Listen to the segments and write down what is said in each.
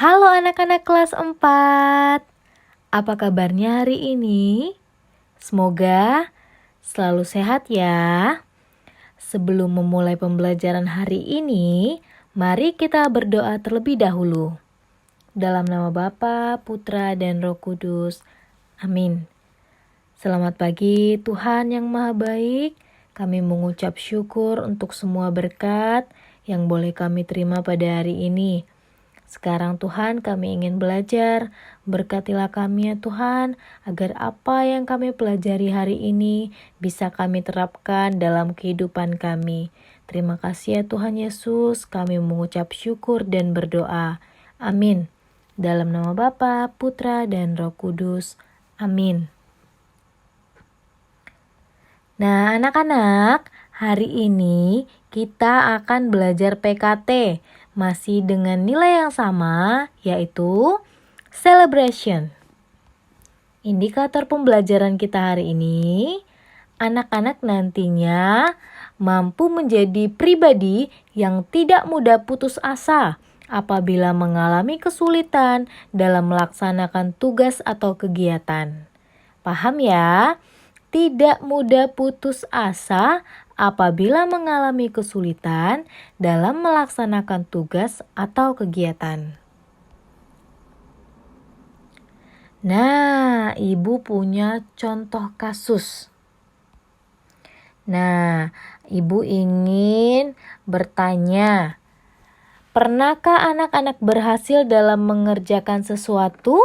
Halo anak-anak kelas 4. Apa kabarnya hari ini? Semoga selalu sehat ya. Sebelum memulai pembelajaran hari ini, mari kita berdoa terlebih dahulu. Dalam nama Bapa, Putra, dan Roh Kudus. Amin. Selamat pagi Tuhan yang Maha Baik. Kami mengucap syukur untuk semua berkat yang boleh kami terima pada hari ini. Sekarang Tuhan kami ingin belajar, berkatilah kami ya Tuhan, agar apa yang kami pelajari hari ini bisa kami terapkan dalam kehidupan kami. Terima kasih ya Tuhan Yesus, kami mengucap syukur dan berdoa. Amin. Dalam nama Bapa, Putra, dan Roh Kudus. Amin. Nah anak-anak, hari ini kita akan belajar PKT. Masih dengan nilai yang sama, yaitu celebration. Indikator pembelajaran kita hari ini, anak-anak nantinya mampu menjadi pribadi yang tidak mudah putus asa apabila mengalami kesulitan dalam melaksanakan tugas atau kegiatan. Paham ya? Tidak mudah putus asa apabila mengalami kesulitan dalam melaksanakan tugas atau kegiatan. Nah, Ibu punya contoh kasus. Nah, Ibu ingin bertanya, pernahkah anak-anak berhasil dalam mengerjakan sesuatu?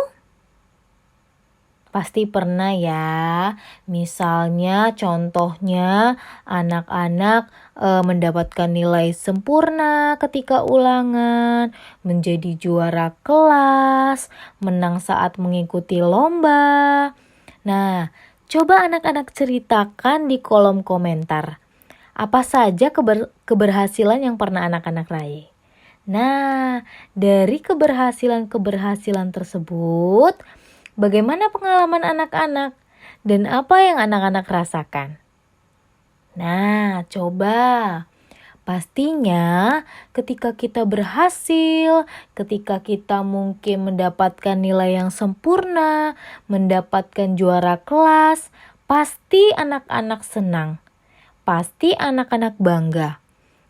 Pasti pernah ya. Misalnya contohnya anak-anak mendapatkan nilai sempurna ketika ulangan, menjadi juara kelas, menang saat mengikuti lomba. Nah, coba anak-anak ceritakan di kolom komentar. Apa saja keberhasilan yang pernah anak-anak raih? Nah, dari keberhasilan tersebut, bagaimana pengalaman anak-anak dan apa yang anak-anak rasakan? Nah, coba. Pastinya ketika kita berhasil, ketika kita mungkin mendapatkan nilai yang sempurna, mendapatkan juara kelas, pasti anak-anak senang. Pasti anak-anak bangga.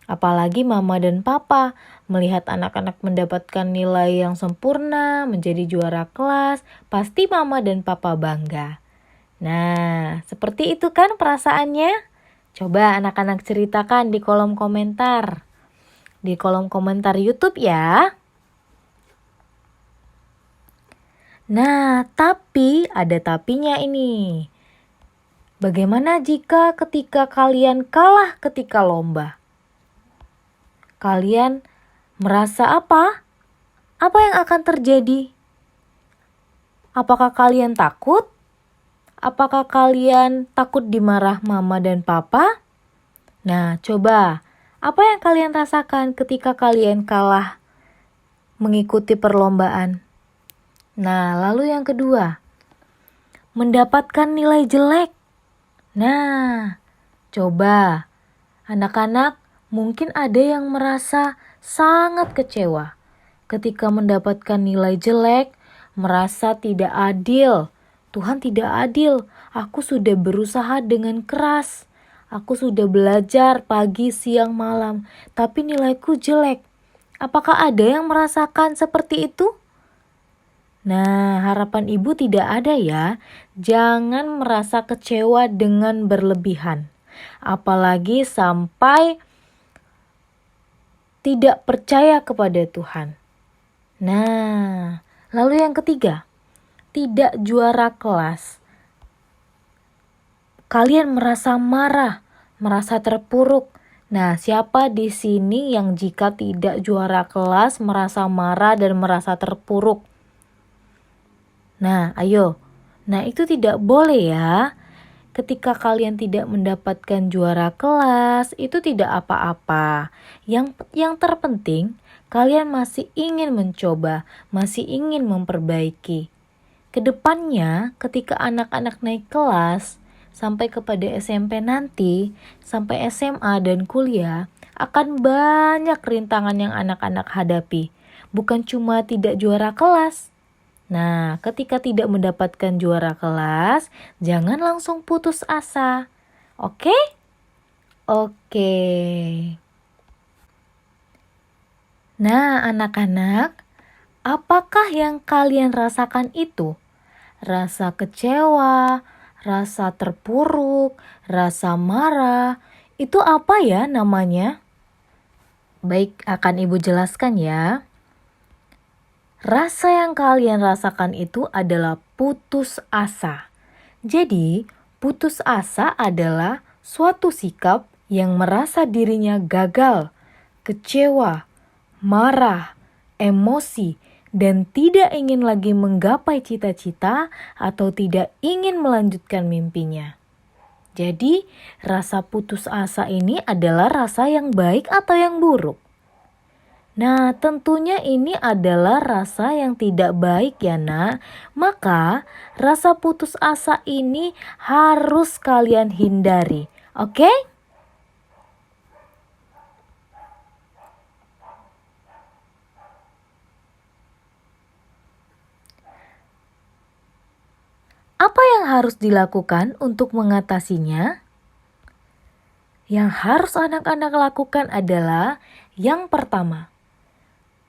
Apalagi mama dan papa melihat anak-anak mendapatkan nilai yang sempurna, menjadi juara kelas, pasti mama dan papa bangga. Nah, seperti itu kan perasaannya? Coba anak-anak ceritakan di kolom komentar. Di kolom komentar YouTube ya. Nah, tapi ada tapinya ini. Bagaimana jika ketika kalian kalah ketika lomba? Kalian merasa apa? Apa yang akan terjadi? Apakah kalian takut? Apakah kalian takut dimarah mama dan papa? Nah, coba. Apa yang kalian rasakan ketika kalian kalah mengikuti perlombaan? Nah, lalu yang kedua. Mendapatkan nilai jelek. Nah, coba. Anak-anak mungkin ada yang merasa sangat kecewa ketika mendapatkan nilai jelek, merasa tidak adil. Tuhan tidak adil, aku sudah berusaha dengan keras. Aku sudah belajar pagi, siang, malam, tapi nilaiku jelek. Apakah ada yang merasakan seperti itu? Nah, harapan ibu tidak ada ya. Jangan merasa kecewa dengan berlebihan. Apalagi sampai tidak percaya kepada Tuhan. Nah, lalu yang ketiga, tidak juara kelas. Kalian merasa marah, merasa terpuruk. Nah, siapa di sini yang jika tidak juara kelas merasa marah dan merasa terpuruk? Nah, ayo. Nah, itu tidak boleh ya. Ketika kalian tidak mendapatkan juara kelas, itu tidak apa-apa. Yang terpenting, kalian masih ingin mencoba, masih ingin memperbaiki. Kedepannya, ketika anak-anak naik kelas, sampai kepada SMP nanti, sampai SMA dan kuliah, akan banyak rintangan yang anak-anak hadapi. Bukan cuma tidak juara kelas. Nah, ketika tidak mendapatkan juara kelas, jangan langsung putus asa. Oke? Oke. Nah, anak-anak, apakah yang kalian rasakan itu? Rasa kecewa, rasa terpuruk, rasa marah, itu apa ya namanya? Baik, akan Ibu jelaskan ya. Rasa yang kalian rasakan itu adalah putus asa. Jadi, putus asa adalah suatu sikap yang merasa dirinya gagal, kecewa, marah, emosi, dan tidak ingin lagi menggapai cita-cita atau tidak ingin melanjutkan mimpinya. Jadi, rasa putus asa ini adalah rasa yang baik atau yang buruk? Nah, tentunya ini adalah rasa yang tidak baik ya nak. Maka rasa putus asa ini harus kalian hindari. Oke? Apa yang harus dilakukan untuk mengatasinya? Yang harus anak-anak lakukan adalah yang pertama,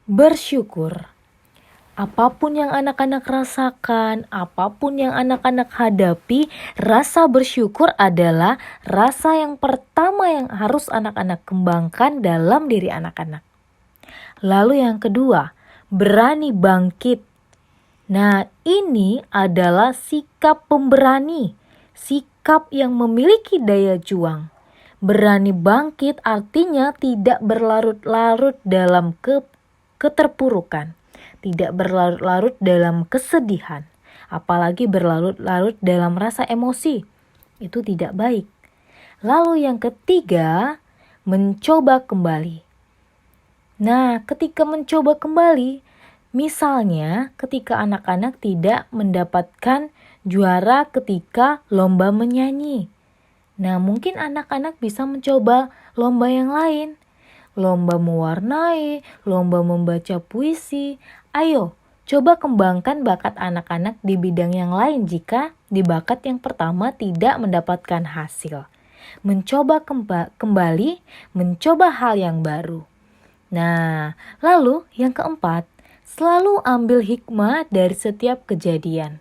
bersyukur. Apapun yang anak-anak rasakan, apapun yang anak-anak hadapi, rasa bersyukur adalah rasa yang pertama yang harus anak-anak kembangkan dalam diri anak-anak. Lalu yang kedua, berani bangkit. Nah, ini adalah sikap pemberani, sikap yang memiliki daya juang. Berani bangkit artinya tidak berlarut-larut dalam keterpurukan, tidak berlarut-larut dalam kesedihan, apalagi berlarut-larut dalam rasa emosi. Itu tidak baik. Lalu yang ketiga, mencoba kembali. Nah, ketika mencoba kembali, misalnya ketika anak-anak tidak mendapatkan juara ketika lomba menyanyi. Nah, mungkin anak-anak bisa mencoba lomba yang lain. Lomba mewarnai, lomba membaca puisi. Ayo, coba kembangkan bakat anak-anak di bidang yang lain jika di bakat yang pertama tidak mendapatkan hasil. Mencoba kembali, mencoba hal yang baru. Nah, lalu yang keempat, selalu ambil hikmah dari setiap kejadian.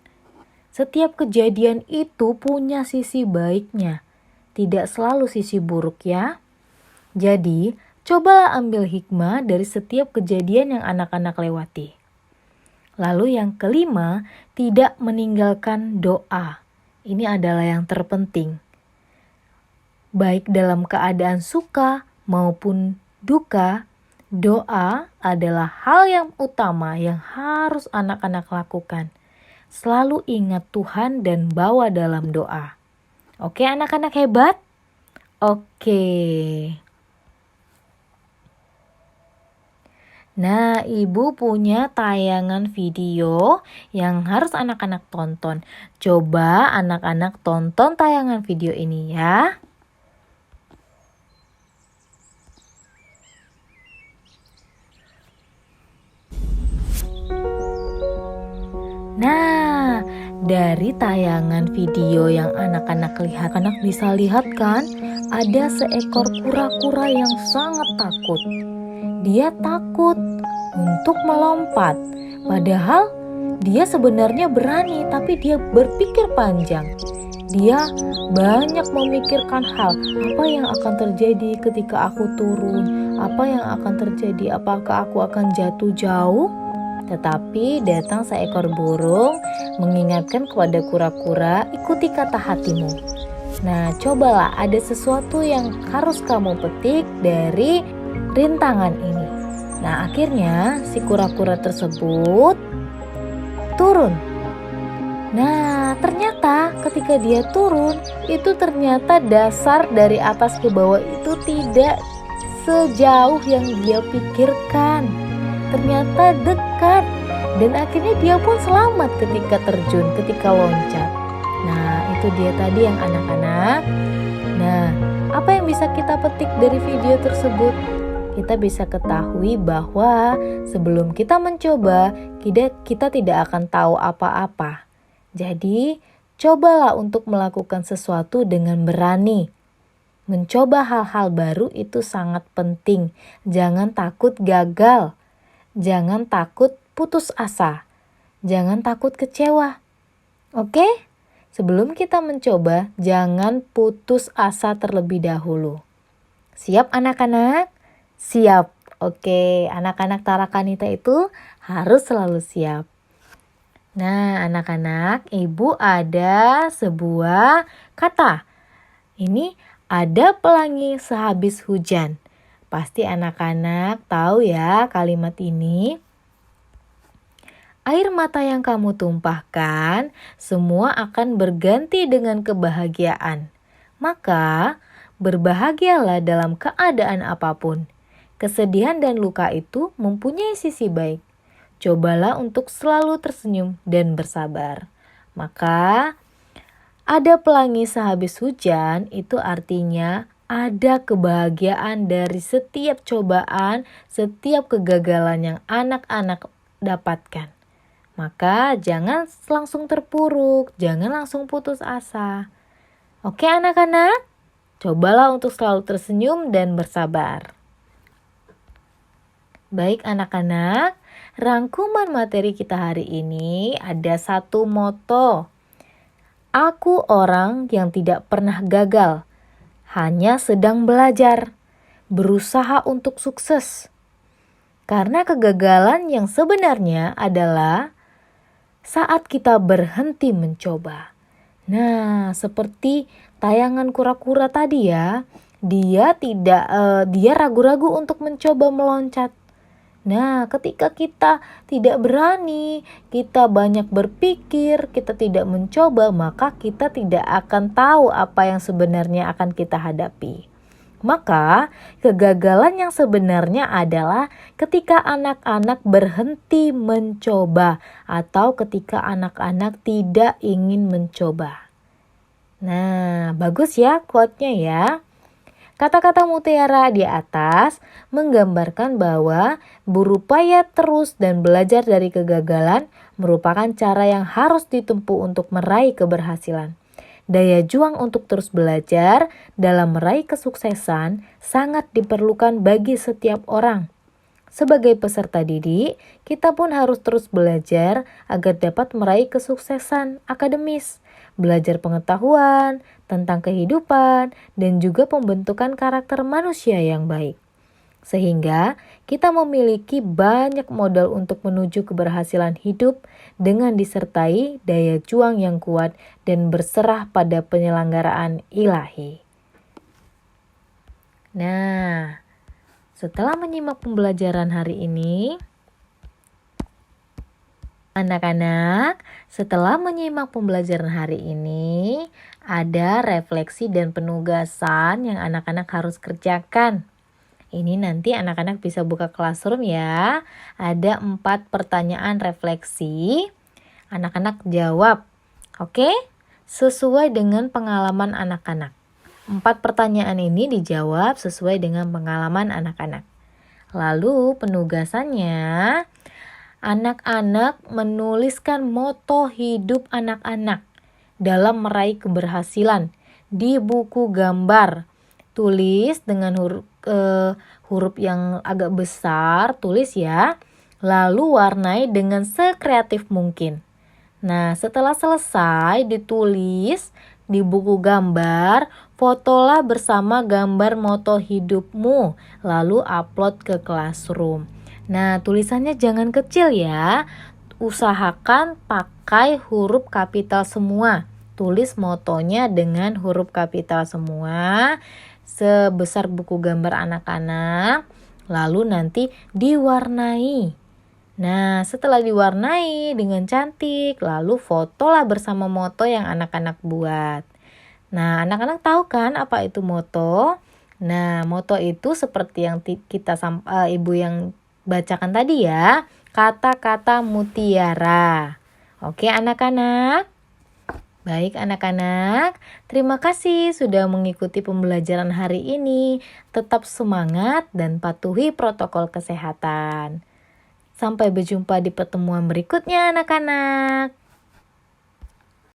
Setiap kejadian itu punya sisi baiknya, tidak selalu sisi buruk ya. Jadi, cobalah ambil hikmah dari setiap kejadian yang anak-anak lewati. Lalu yang kelima, tidak meninggalkan doa. Ini adalah yang terpenting. Baik dalam keadaan suka maupun duka, doa adalah hal yang utama yang harus anak-anak lakukan. Selalu ingat Tuhan dan bawa dalam doa. Oke anak-anak hebat? Oke. Nah, Ibu punya tayangan video yang harus anak-anak tonton. Coba anak-anak tonton tayangan video ini ya. Nah, dari tayangan video yang anak-anak lihat, anak bisa lihat kan, ada seekor kura-kura yang sangat takut. Dia takut untuk melompat, padahal dia sebenarnya berani, tapi dia berpikir panjang. Dia banyak memikirkan hal, apa yang akan terjadi ketika aku turun, apa yang akan terjadi, apakah aku akan jatuh jauh? Tetapi datang seekor burung mengingatkan kepada kura-kura, ikuti kata hatimu. Nah, cobalah ada sesuatu yang harus kamu petik dari rintangan ini. Nah, akhirnya si kura-kura tersebut turun. Nah, ternyata ketika dia turun, itu ternyata dasar dari atas ke bawah itu tidak sejauh yang dia pikirkan. Ternyata dekat, dan akhirnya dia pun selamat ketika terjun, ketika loncat. Nah, itu dia tadi yang anak-anak. Nah, apa yang bisa bisa kita petik dari video tersebut? Kita bisa ketahui bahwa sebelum kita mencoba, kita tidak akan tahu apa-apa. Jadi, cobalah untuk melakukan sesuatu dengan berani. Mencoba hal-hal baru itu sangat penting. Jangan takut gagal. Jangan takut putus asa. Jangan takut kecewa. Oke? Sebelum kita mencoba, jangan putus asa terlebih dahulu. Siap anak-anak? Siap. Oke, anak-anak Tarakanita itu harus selalu siap. Nah, anak-anak, Ibu ada sebuah kata. Ini ada pelangi sehabis hujan. Pasti anak-anak tahu ya kalimat ini. Air mata yang kamu tumpahkan, semua akan berganti dengan kebahagiaan. Maka, berbahagialah dalam keadaan apapun. Kesedihan dan luka itu mempunyai sisi baik. Cobalah untuk selalu tersenyum dan bersabar. Maka, ada pelangi sehabis hujan itu artinya ada kebahagiaan dari setiap cobaan, setiap kegagalan yang anak-anak dapatkan. Maka jangan langsung terpuruk, jangan langsung putus asa. Oke anak-anak, cobalah untuk selalu tersenyum dan bersabar. Baik anak-anak, rangkuman materi kita hari ini ada satu moto. Aku orang yang tidak pernah gagal, hanya sedang belajar, berusaha untuk sukses. Karena kegagalan yang sebenarnya adalah saat kita berhenti mencoba. Nah, seperti tayangan kura-kura tadi ya, dia ragu-ragu untuk mencoba meloncat. Nah, ketika kita tidak berani, kita banyak berpikir, kita tidak mencoba, maka kita tidak akan tahu apa yang sebenarnya akan kita hadapi. Maka, kegagalan yang sebenarnya adalah ketika anak-anak berhenti mencoba atau ketika anak-anak tidak ingin mencoba. Nah, bagus ya quote-nya ya. Kata-kata mutiara di atas menggambarkan bahwa berupaya terus dan belajar dari kegagalan merupakan cara yang harus ditempuh untuk meraih keberhasilan. Daya juang untuk terus belajar dalam meraih kesuksesan sangat diperlukan bagi setiap orang. Sebagai peserta didik, kita pun harus terus belajar agar dapat meraih kesuksesan akademis, belajar pengetahuan tentang kehidupan, dan juga pembentukan karakter manusia yang baik. Sehingga kita memiliki banyak modal untuk menuju keberhasilan hidup dengan disertai daya juang yang kuat dan berserah pada penyelenggaraan ilahi. Nah, setelah menyimak pembelajaran hari ini, anak-anak, setelah menyimak pembelajaran hari ini, ada refleksi dan penugasan yang anak-anak harus kerjakan. Ini nanti anak-anak bisa buka Classroom ya. Ada 4 pertanyaan refleksi. Anak-anak jawab, oke? Sesuai dengan pengalaman anak-anak. 4 pertanyaan ini dijawab sesuai dengan pengalaman anak-anak. Lalu penugasannya, anak-anak menuliskan moto hidup anak-anak dalam meraih keberhasilan di buku gambar. Tulis dengan huruf yang agak besar, tulis ya. Lalu warnai dengan sekreatif mungkin. Nah, setelah selesai ditulis di buku gambar, fotolah bersama gambar moto hidupmu, lalu upload ke Classroom. Nah, tulisannya jangan kecil ya. Usahakan pakai huruf kapital semua. Tulis motonya dengan huruf kapital semua, sebesar buku gambar anak-anak, lalu nanti diwarnai. Nah, setelah diwarnai dengan cantik, lalu fotolah bersama moto yang anak-anak buat. Nah, anak-anak tahu kan apa itu moto? Nah, moto itu seperti yang Ibu yang bacakan tadi ya, kata-kata mutiara. Oke anak-anak? Baik anak-anak, terima kasih sudah mengikuti pembelajaran hari ini. Tetap semangat dan patuhi protokol kesehatan. Sampai berjumpa di pertemuan berikutnya anak-anak.